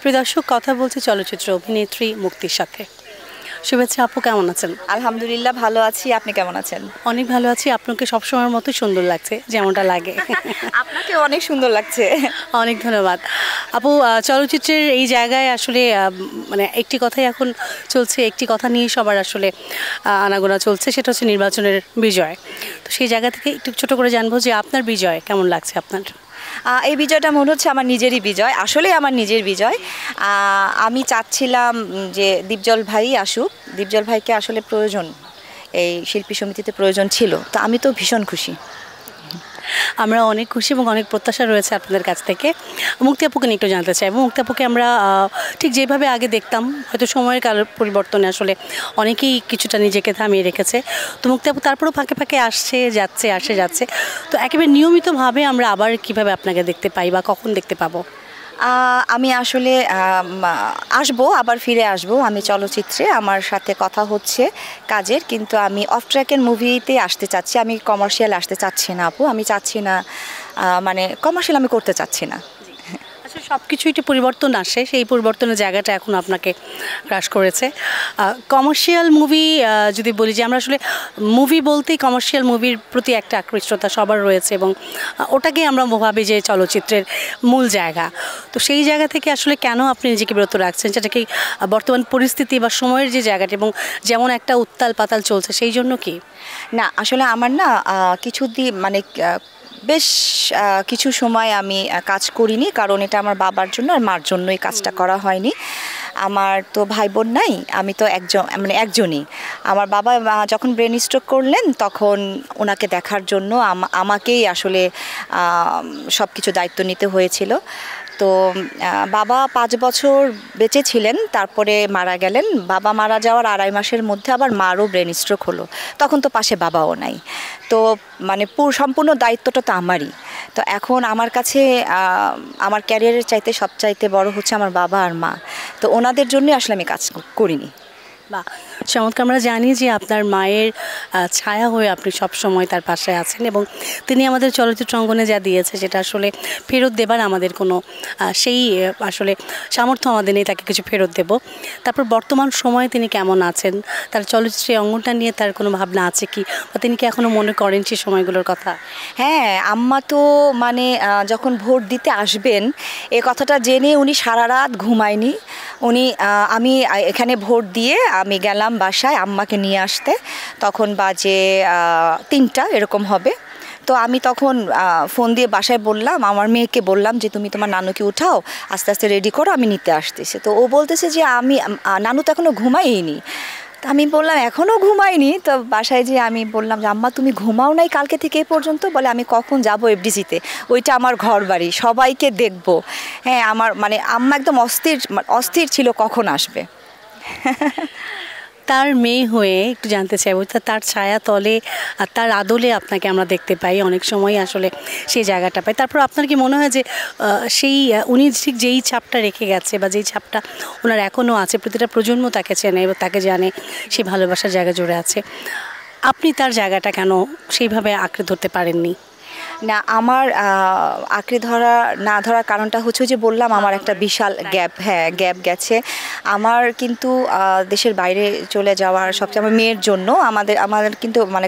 প্রিয় দর্শক, কথা বলছি চলচ্চিত্র অভিনেত্রী মুক্তির সাথে। শুভেচ্ছা আপু, কেমন আছেন? আলহামদুলিল্লাহ, ভালো আছি। আপনি কেমন আছেন? অনেক ভালো আছি। আপনাকে সবসময়ের মতো সুন্দর লাগছে, যেমনটা লাগে। আপনাকে অনেক সুন্দর লাগছে। অনেক ধন্যবাদ আপু। চলচ্চিত্রের এই জায়গায় আসলে মানে একটি কথাই এখন চলছে, একটি কথা নিয়ে সবার আসলে আনাগোনা চলছে, সেটা হচ্ছে নির্বাচনের বিজয়। তো সেই জায়গা থেকে একটু ছোট করে জানবো যে আপনার বিজয় কেমন লাগছে আপনার? এই বিজয়টা মনে হচ্ছে আমার নিজেরই বিজয়, আসলে আমার নিজের বিজয়। আমি চাচ্ছিলাম যে দীপজল ভাই আসুক, দীপজল ভাইকে আসলে প্রয়োজন, এই শিল্পী সমিতিতে প্রয়োজন ছিল, তো আমি তো ভীষণ খুশি। আমরা অনেক খুশি এবং অনেক প্রত্যাশা রয়েছে আপনাদের কাছ থেকে। মুক্তি আপুকে নিয়ে একটু জানতে চাই। মুক্তি আপুকে আমরা ঠিক যেভাবে আগে দেখতাম, হয়তো সময়ের কাল পরিবর্তনে আসলে অনেকেই কিছুটা নিজেকে থামিয়ে রেখেছে। তো মুক্তি আপু তারপরেও ফাঁকে ফাঁকে আসছে যাচ্ছে, আসে যাচ্ছে। তো একেবারে নিয়মিতভাবে আমরা আবার কিভাবে আপনাকে দেখতে পাই বা কখন দেখতে পাবো? আমি আসলে আসবো, আবার ফিরে আসবো। আমি চলচ্চিত্রে আমার সাথে কথা হচ্ছে কাজের, কিন্তু আমি অফ ট্র্যাকের মুভিতে আসতে চাচ্ছি। আমি কমার্শিয়াল আসতে চাচ্ছি না আপু, আমি চাচ্ছি না, মানে কমার্শিয়াল আমি করতে চাচ্ছি না। আসলে সব কিছুই একটু পরিবর্তন আসে, সেই পরিবর্তনের জায়গাটা এখন আপনাকে গ্রাস করেছে। কমার্শিয়াল মুভি যদি বলি, যে আমরা আসলে মুভি বলতেই কমার্শিয়াল মুভির প্রতি একটা আকৃষ্টতা সবার রয়েছে, এবং ওটাকেই আমরা ভাবি যে চলচ্চিত্রের মূল জায়গা। তো সেই জায়গা থেকে আসলে কেন আপনি নিজেকে বিরত রাখছেন? সেটা কি বর্তমান পরিস্থিতি বা সময়ের যে জায়গাটা এবং যেমন একটা উত্তাল পাতাল চলছে সেই জন্য কি? না, আসলে আমার না কিছুদিন মানে বেশ কিছু সময় আমি কাজ করিনি, কারণ এটা আমার বাবার জন্য আর মার জন্যই কাজটা করা হয়নি। আমার তো ভাই বোন নাই, আমি তো একজনই। আমার বাবা যখন ব্রেন স্ট্রোক করলেন, তখন ওনাকে দেখার জন্য আমাকেই আসলে সব কিছু দায়িত্ব নিতে হয়েছিল। তো বাবা 5 বছর বেঁচে ছিলেন, তারপরে মারা গেলেন। বাবা মারা যাওয়ার 2.5 মাসের মধ্যে আবার মারও ব্রেন স্ট্রোক হলো। তখন তো পাশে বাবাও নাই। তো মানে সম্পূর্ণ দায়িত্বটা তো আমারই। তো এখন আমার কাছে আমার ক্যারিয়ারের চাইতে সবচাইতে বড় হচ্ছে আমার বাবা আর মা। তো ওনাদের জন্যই আসলে আমি কাজ করিনি। বা চমৎকার। আমরা জানি যে আপনার মায়ের ছায়া হয়ে আপনি সব সময় তার পাশে আছেন, এবং তিনি আমাদের চলচ্চিত্র অঙ্গনে যা দিয়েছে সেটা আসলে ফেরত দেবার আমাদের কোনো সেই আসলে সামর্থ্য আমাদের নেই তাকে কিছু ফেরত দেব। তারপর বর্তমান সময়ে তিনি কেমন আছেন, তার চলচ্চিত্রের অঙ্গনটা নিয়ে তার কোনো ভাবনা আছে কি, বা তিনি কি এখনও মনে করেন সেই সময়গুলোর কথা? হ্যাঁ, আম্মা তো মানে যখন ভোট দিতে আসবেন এ কথাটা জেনে উনি সারা রাত ঘুমায়নি। উনি আমি এখানে ভোট দিয়ে আমি গেলাম বাসায় আম্মাকে নিয়ে আসতে, তখন বাজে 3টা এরকম হবে। তো আমি তখন ফোন দিয়ে বাসায় বললাম, আমার মেয়েকে বললাম যে তুমি তোমার নানুকে উঠাও, আস্তে আস্তে রেডি করো, আমি নিতে আসতেছি। তো ও বলতেছে যে আমি নানু তো এখনও ঘুমাইনি। তো আমি বললাম এখনও ঘুমাইনি। তো বাসায় যেয়ে আমি বললাম যে আম্মা তুমি ঘুমাও নাই কালকে থেকে এ পর্যন্ত? বলে আমি কখন যাব এফডিসিতে, ওইটা আমার ঘর বাড়ি, সবাইকে দেখবো। হ্যাঁ, আমার মানে আম্মা একদম অস্থির ছিল কখন আসবে। তার মেয়ে হয়ে একটু জানতে চাইবো, তার ছায়া তলে আর তার আদলে আপনাকে আমরা দেখতে পাই, অনেক সময় আসলে সেই জায়গাটা পাই। তারপর আপনার কি মনে হয় যে সেই উনি ঠিক যেই ছাপটা রেখে গেছে বা যেই ছাপটা ওনার এখনও আছে, প্রতিটা প্রজন্ম তাকে চেনে এবং তাকে জানে, সেই ভালোবাসার জায়গা জুড়ে আছে, আপনি তার জায়গাটা কেন সেইভাবে আঁকড়ে ধরতে পারেননি? না, আমার আঁকড়ে না ধরার কারণটা হচ্ছে যে বললাম আমার একটা বিশাল গ্যাপ গেছে। আমার কিন্তু দেশের বাইরে চলে যাওয়ার সবচেয়ে আমার মেয়ের জন্য আমাদের কিন্তু মানে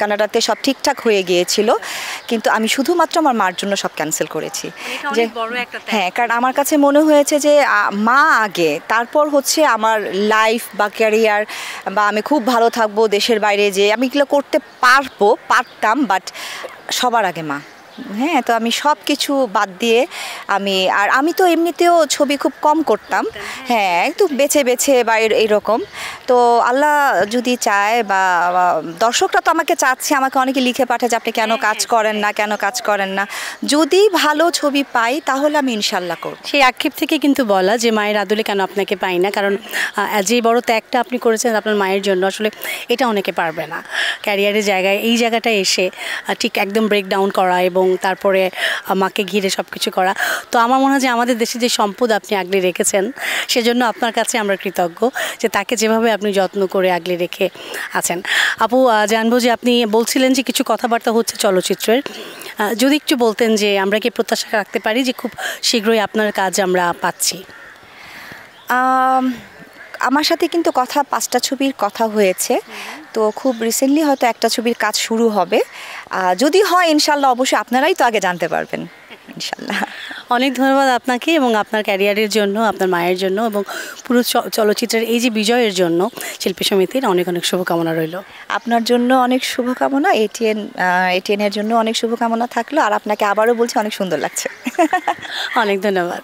কানাডাতে সব ঠিকঠাক হয়ে গিয়েছিল, কিন্তু আমি শুধুমাত্র আমার মার জন্য সব ক্যান্সেল করেছি। যে হ্যাঁ, কারণ আমার কাছে মনে হয়েছে যে মা আগে, তারপর হচ্ছে আমার লাইফ বা ক্যারিয়ার, বা আমি খুব ভালো থাকবো দেশের বাইরে, যে আমি এগুলো করতে পারতাম, বাট সবার আগে মা। হ্যাঁ, তো আমি সব কিছু বাদ দিয়ে আমি তো এমনিতেও ছবি খুব কম করতাম। হ্যাঁ, একটু বেছে বা এইরকম। তো আল্লাহ যদি চায়, বা দর্শকরা তো আমাকে চাচ্ছে, আমাকে অনেকে লিখে পাঠায় যে আপনি কেন কাজ করেন না। যদি ভালো ছবি পাই তাহলে আমি ইনশাল্লাহ করব। সেই আক্ষেপ থেকে কিন্তু বলা যে মায়ের আদলে কেন আপনাকে পাই না, কারণ যে বড় ত্যাগটা আপনি করেছেন আপনার মায়ের জন্য, আসলে এটা অনেকে পারবে না ক্যারিয়ারের জায়গায়, এই জায়গাটায় এসে ঠিক একদম ব্রেকডাউন করা এবং তারপরে মাকে ঘিরে সব কিছু করা। তো আমার মনে হয় যে আমাদের দেশে যে সম্পদ আপনি আগলে রেখেছেন, সেজন্য আপনার কাছে আমরা কৃতজ্ঞ যে তাকে যেভাবে আপনি যত্ন করে আগলে রেখে আছেন। আপু, জানবো যে আপনি বলছিলেন যে কিছু কথাবার্তা হচ্ছে চলচ্চিত্রের, যদি একটু বলতেন যে আমরা কি প্রত্যাশা রাখতে পারি যে খুব শীঘ্রই আপনার কাজ আমরা পাচ্ছি? আম, আমার সাথে কিন্তু কথা 5টা ছবির কথা হয়েছে, তো খুব রিসেন্টলি হয়তো একটা ছবির কাজ শুরু হবে। যদি হয় ইনশাল্লাহ অবশ্যই আপনারাই তো আগে জানতে পারবেন ইনশাল্লাহ। অনেক ধন্যবাদ আপনাকে এবং আপনার ক্যারিয়ারের জন্য, আপনার মায়ের জন্য এবং পুরো চলচ্চিত্রের এই যে বিজয়ের জন্য শিল্পী সমিতির অনেক অনেক শুভকামনা রইল। আপনার জন্য অনেক শুভকামনা, এটিএনের জন্য অনেক শুভকামনা থাকলো, আর আপনাকে আবারও বলছি অনেক সুন্দর লাগছে। অনেক ধন্যবাদ।